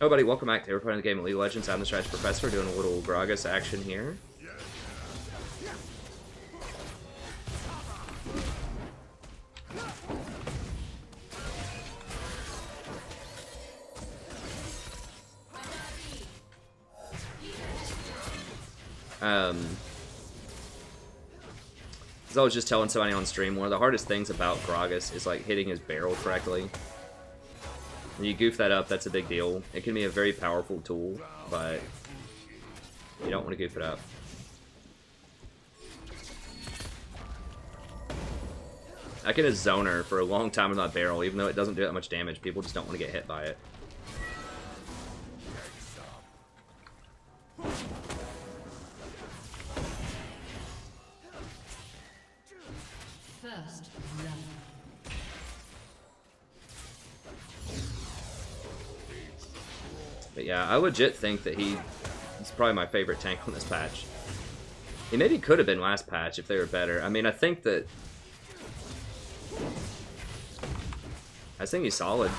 Oh, buddy, welcome back. We're playing the game of League of Legends. I'm the Strategy Professor, doing a little Gragas action here. As I was just telling somebody on stream, one of the hardest things about Gragas is like hitting his barrel correctly. When you goof that up, that's a big deal. It can be a very powerful tool, but you don't want to goof it up. I can just zoner for a long time with my barrel, even though it doesn't do that much damage. People just don't want to get hit by it. But yeah, I legit think that he's probably my favorite tank on this patch. He maybe could have been last patch if they were better. I mean, I think he's solid.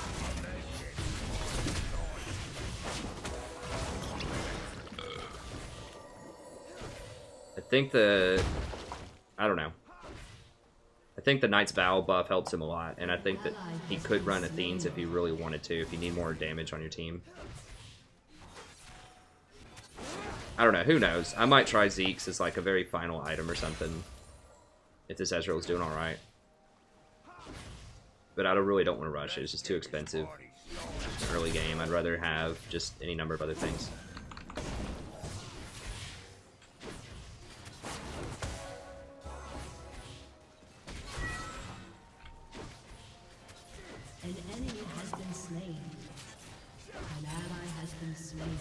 I don't know. I think the Knight's Vow buff helps him a lot, and I think that he could run Athenes if he really wanted to, if you need more damage on your team. I don't know, who knows? I might try Zeke's as like a very final item or something, if this Ezreal's doing alright. But I really don't want to rush it, it's just too expensive. Early game, I'd rather have just any number of other things. An enemy has been slain. An ally has been slain.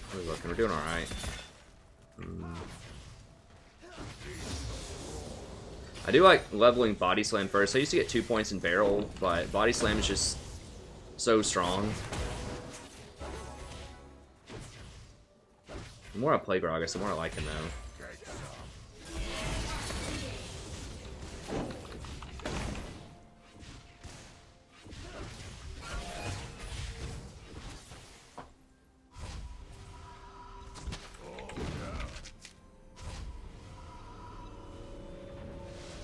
How are we looking? We're doing alright. I do like leveling Body Slam first. I used to get 2 points in Barrel, but Body Slam is just so strong. The more I play Gragas, the more I like him though.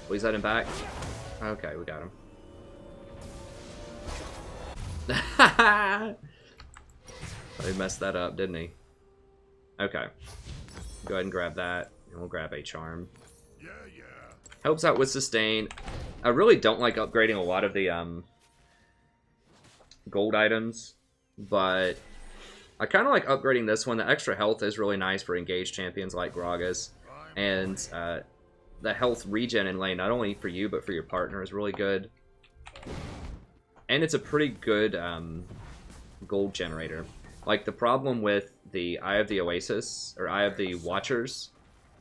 Please let him back. Okay, we got him. He messed that up, didn't he? Okay. Go ahead and grab that, and we'll grab a charm. Helps out with sustain. I really don't like upgrading a lot of the gold items, but I kind of like upgrading this one. The extra health is really nice for engaged champions like Gragas, and the health regen in lane, not only for you, but for your partner, is really good. And it's a pretty good gold generator. Like, the problem with the Eye of the Oasis, or Eye of the Watchers,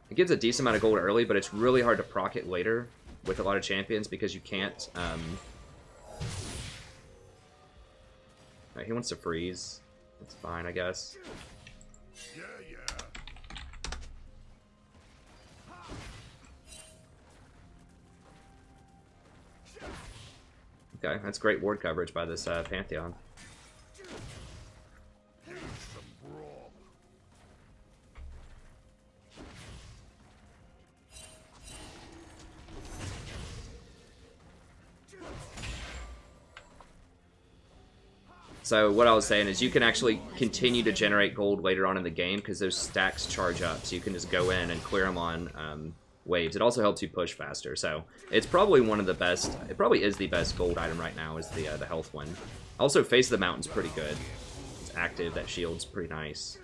it gives a decent amount of gold early, but it's really hard to proc it later with a lot of champions because you can't... Right, he wants to freeze. That's fine, I guess. Okay, that's great ward coverage by this Pantheon. So what I was saying is you can actually continue to generate gold later on in the game because those stacks charge up. So you can just go in and clear them on waves. It also helps you push faster. So it's probably one of the best. It probably is the best gold item right now is the health one. Also, Face of the Mountain's pretty good. It's active. That shield's pretty nice.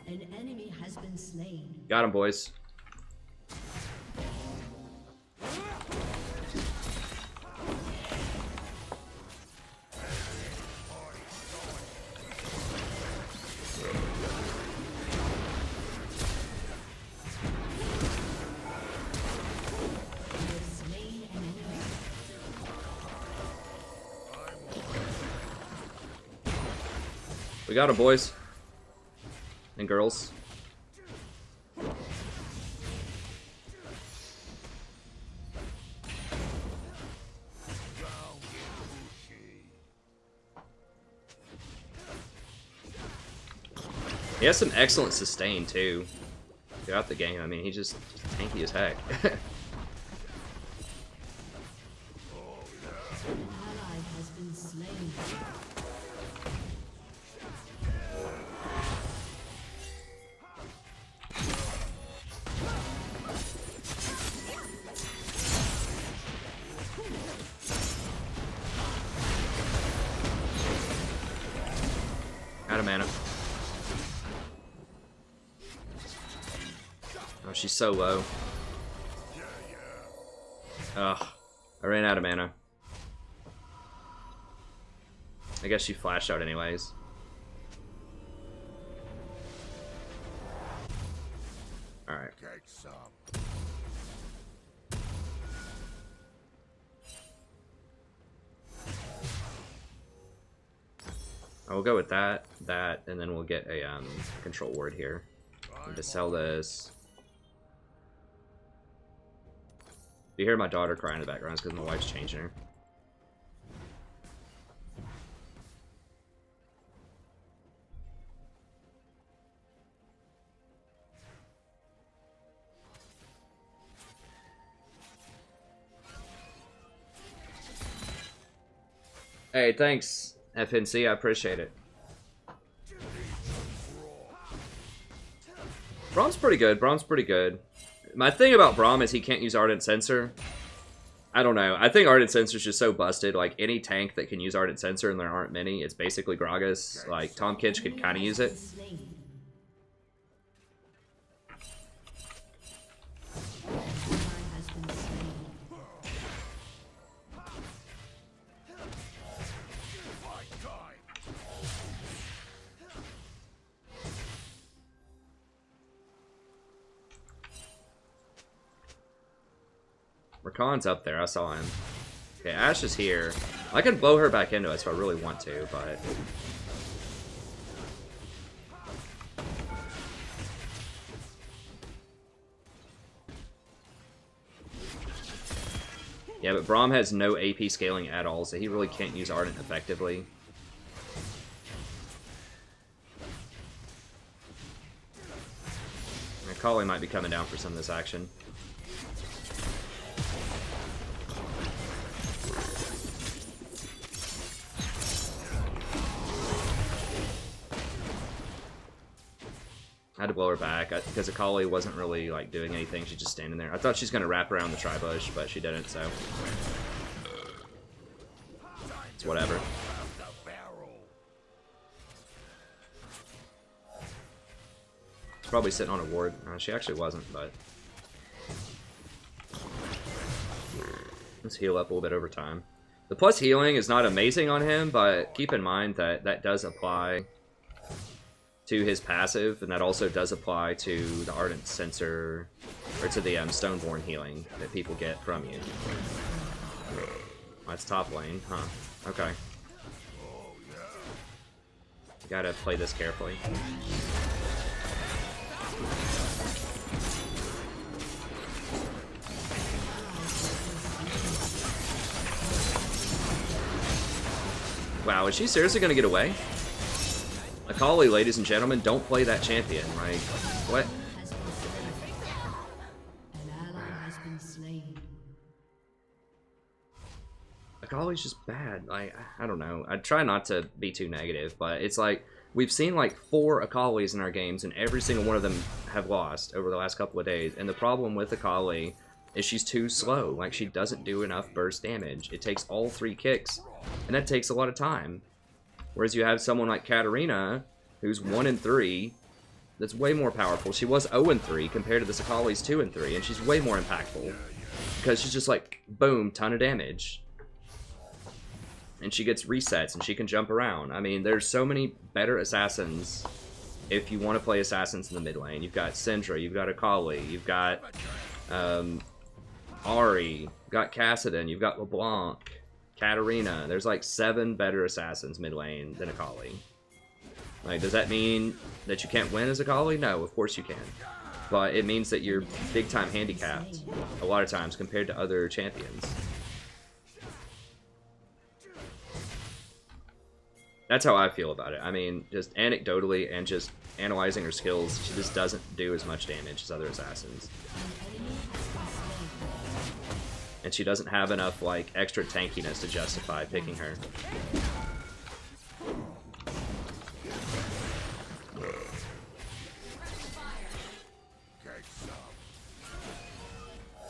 An enemy has been slain. Got him, boys. We got him, boys. And girls. He has some excellent sustain, too. Throughout the game. I mean, he's just tanky as heck. Out of mana. Oh, she's so low. Ugh. I ran out of mana. I guess she flashed out anyways. Alright. I'll go with that, and then we'll get a control ward here. Need to sell this. You hear my daughter crying in the background, it's because my wife's changing her. Hey, thanks, FNC, I appreciate it. Braum's pretty good, Braum's pretty good. My thing about Braum is he can't use Ardent Sensor. I don't know. I think Ardent Sensor is just so busted. Like, any tank that can use Ardent Sensor, and there aren't many, it's basically Gragas. Like, Tom Kitch could kind of use it. Rakan's up there, I saw him. Okay, Ashe is here. I can blow her back into us if I really want to, but... Yeah, but Braum has no AP scaling at all, so he really can't use Ardent effectively. Akali might be coming down for some of this action. I had to blow her back because Akali wasn't really like doing anything. She's just standing there. I thought she's gonna wrap around the tri-bush, but she didn't. So it's whatever. She's probably sitting on a ward. She actually wasn't, but let's heal up a little bit over time. The plus healing is not amazing on him, but keep in mind that that does apply to his passive, and that also does apply to the Ardent Sensor, or to the Stoneborn healing that people get from you. That's top lane, huh? Okay. Gotta play this carefully. Wow, is she seriously gonna get away? Akali, ladies and gentlemen, don't play that champion. Like, what? Akali's just bad. Like, I don't know. I try not to be too negative, but it's like, we've seen like 4 Akalis in our games, and every single one of them have lost over the last couple of days. And the problem with Akali is she's too slow. Like, she doesn't do enough burst damage. It takes all 3 kicks, and that takes a lot of time. Whereas you have someone like Katarina, who's 1-3, that's way more powerful. She was 0-3 compared to this Akali's 2-3, and she's way more impactful. Because she's just like, boom, ton of damage. And she gets resets, and she can jump around. I mean, there's so many better assassins if you want to play assassins in the mid lane. You've got Syndra, you've got Akali, you've got Ahri, you've got Kassadin, you've got LeBlanc, Katarina. There's like 7 better assassins mid lane than Akali. Like, does that mean that you can't win as a Golly? No, of course you can. But it means that you're big-time handicapped a lot of times compared to other champions. That's how I feel about it. I mean, just anecdotally and just analyzing her skills, she just doesn't do as much damage as other assassins. And she doesn't have enough, like, extra tankiness to justify picking her.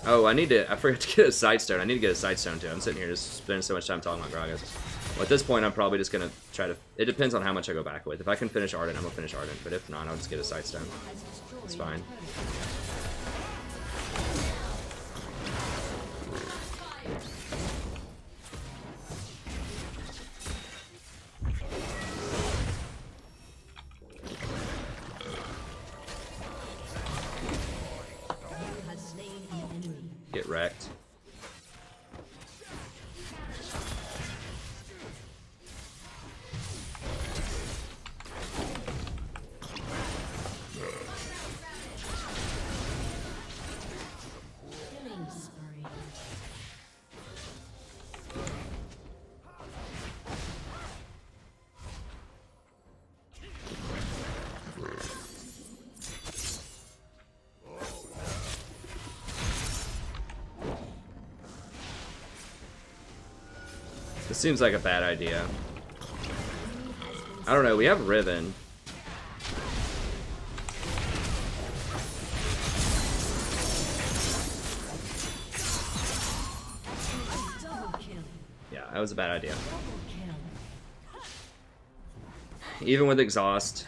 Oh, I forgot to get a side stone. I need to get a side stone too. I'm sitting here just spending so much time talking about Gragas. Well, at this point, I'm probably just going to try to... It depends on how much I go back with. If I can finish Ardent, I'm going to finish Ardent. But if not, I'll just get a side stone. It's fine. Get wrecked. This seems like a bad idea. I don't know, we have Riven. Yeah, that was a bad idea. Even with exhaust.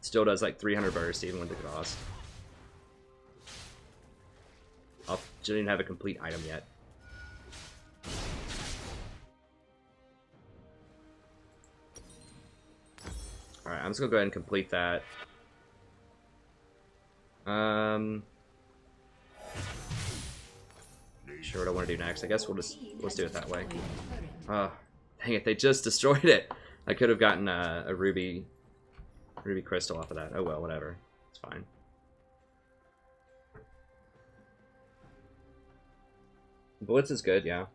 Still does like 300 burst even with exhaust. She didn't have a complete item yet. Alright, I'm just gonna go ahead and complete that. Sure what I want to do next. I guess let's do it that way. Oh, dang it, they just destroyed it. I could have gotten a ruby crystal off of that. Oh well, whatever. It's fine. Blitz is good, yeah.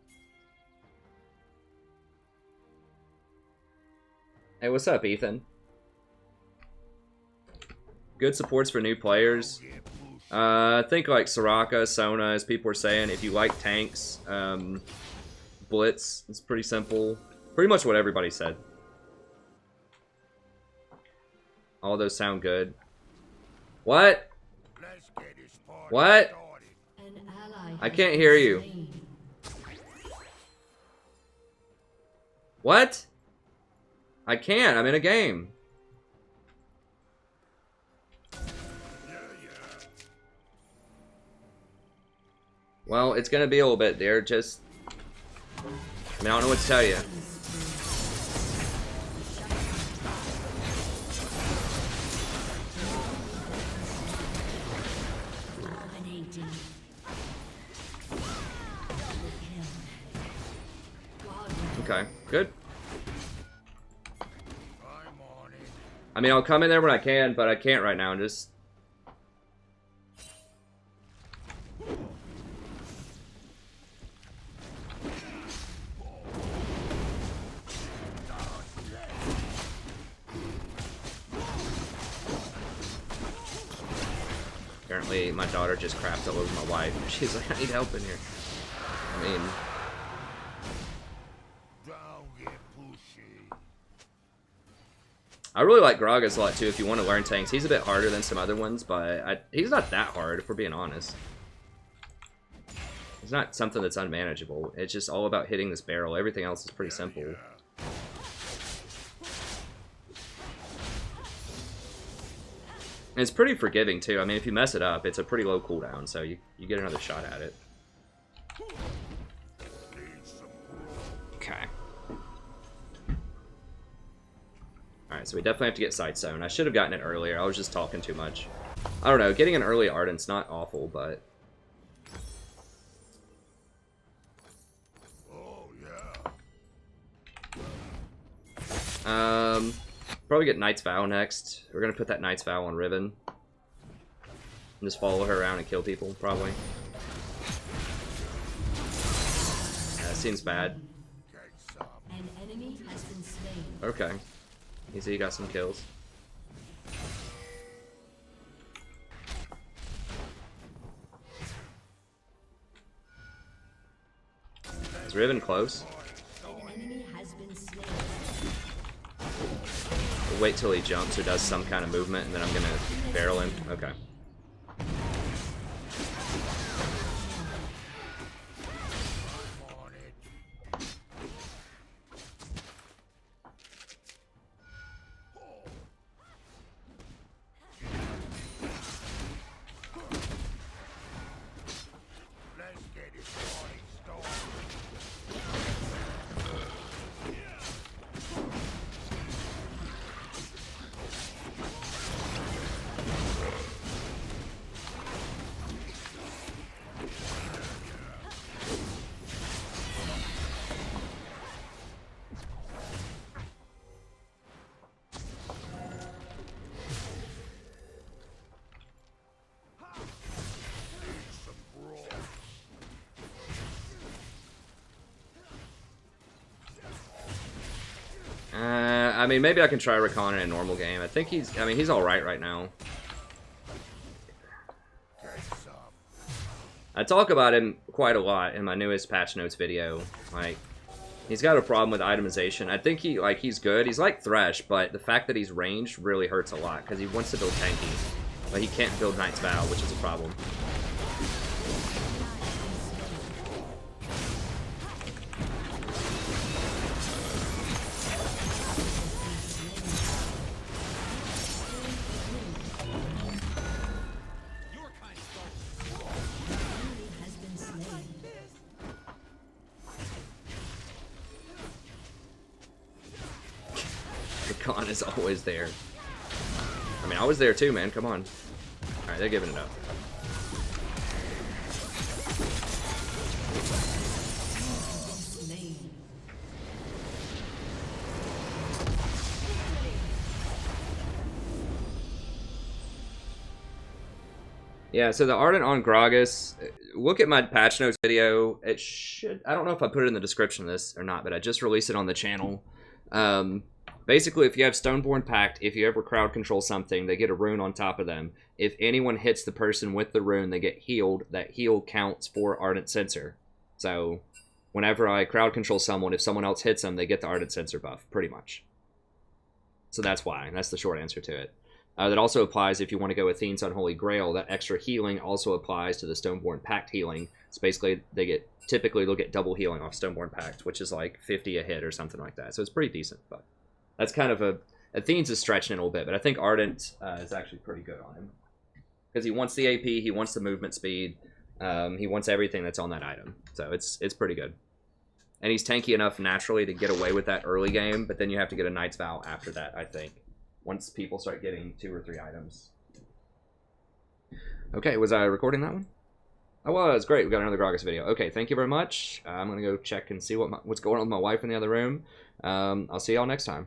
Hey, what's up, Ethan? Good supports for new players. I think like Soraka, Sona, as people were saying, if you like tanks, Blitz is pretty simple. Pretty much what everybody said. All those sound good. What? What? I can't hear you. What? I can't. I'm in a game. Well, it's gonna be a little bit there. Just, I mean, I don't know what to tell you. Okay, good. I mean, I'll come in there when I can, but I can't right now. Just. Apparently, my daughter just crapped all over my wife. She's like, I need help in here. I mean... I really like Gragas a lot, too, if you want to learn tanks. He's a bit harder than some other ones, but he's not that hard, if we're being honest. It's not something that's unmanageable. It's just all about hitting this barrel. Everything else is pretty simple. And it's pretty forgiving, too. I mean, if you mess it up, it's a pretty low cooldown, so you get another shot at it. Okay. Alright, so we definitely have to get Sight Stone. I should have gotten it earlier. I was just talking too much. I don't know. Getting an early Ardent's not awful, but... Probably get Knight's Vow next. We're gonna put that Knight's Vow on Riven. And just follow her around and kill people, probably. That seems bad. An enemy has been slain. Okay. Easy, got some kills. Is Riven close? An enemy has been slain. We'll wait till he jumps or does some kind of movement, and then I'm gonna barrel him. Okay. I mean, maybe I can try Rakan in a normal game. I think he's alright right now. I talk about him quite a lot in my newest patch notes video. Like, he's got a problem with itemization. I think he's good. He's like Thresh, but the fact that he's ranged really hurts a lot because he wants to build tanky, but he can't build Knight's Vow, which is a problem. Rakan is always there. I mean, I was there too, man. Come on. Alright, they're giving it up. Yeah, so the Ardent on Gragas, look at my patch notes video. It should, I don't know if I put it in the description of this or not, but I just released it on the channel. Basically, if you have Stoneborn Pact, if you ever crowd control something, they get a rune on top of them. If anyone hits the person with the rune, they get healed. That heal counts for Ardent Sensor. So, whenever I crowd control someone, if someone else hits them, they get the Ardent Sensor buff, pretty much. So that's why. That's the short answer to it. That also applies if you want to go with Athene's Unholy Grail. That extra healing also applies to the Stoneborn Pact healing. So basically, typically they'll get double healing off Stoneborn Pact, which is like 50 a hit or something like that. So it's pretty decent, but that's kind of Athene's is stretching it a little bit, but I think Ardent is actually pretty good on him. Because he wants the AP, he wants the movement speed, he wants everything that's on that item. So it's pretty good. And he's tanky enough naturally to get away with that early game, but then you have to get a Knight's Vow after that, I think. Once people start getting 2 or 3 items. Okay, was I recording that one? I was. Great, we got another Gragas video. Okay, thank you very much. I'm going to go check and see what's going on with my wife in the other room. I'll see y'all next time.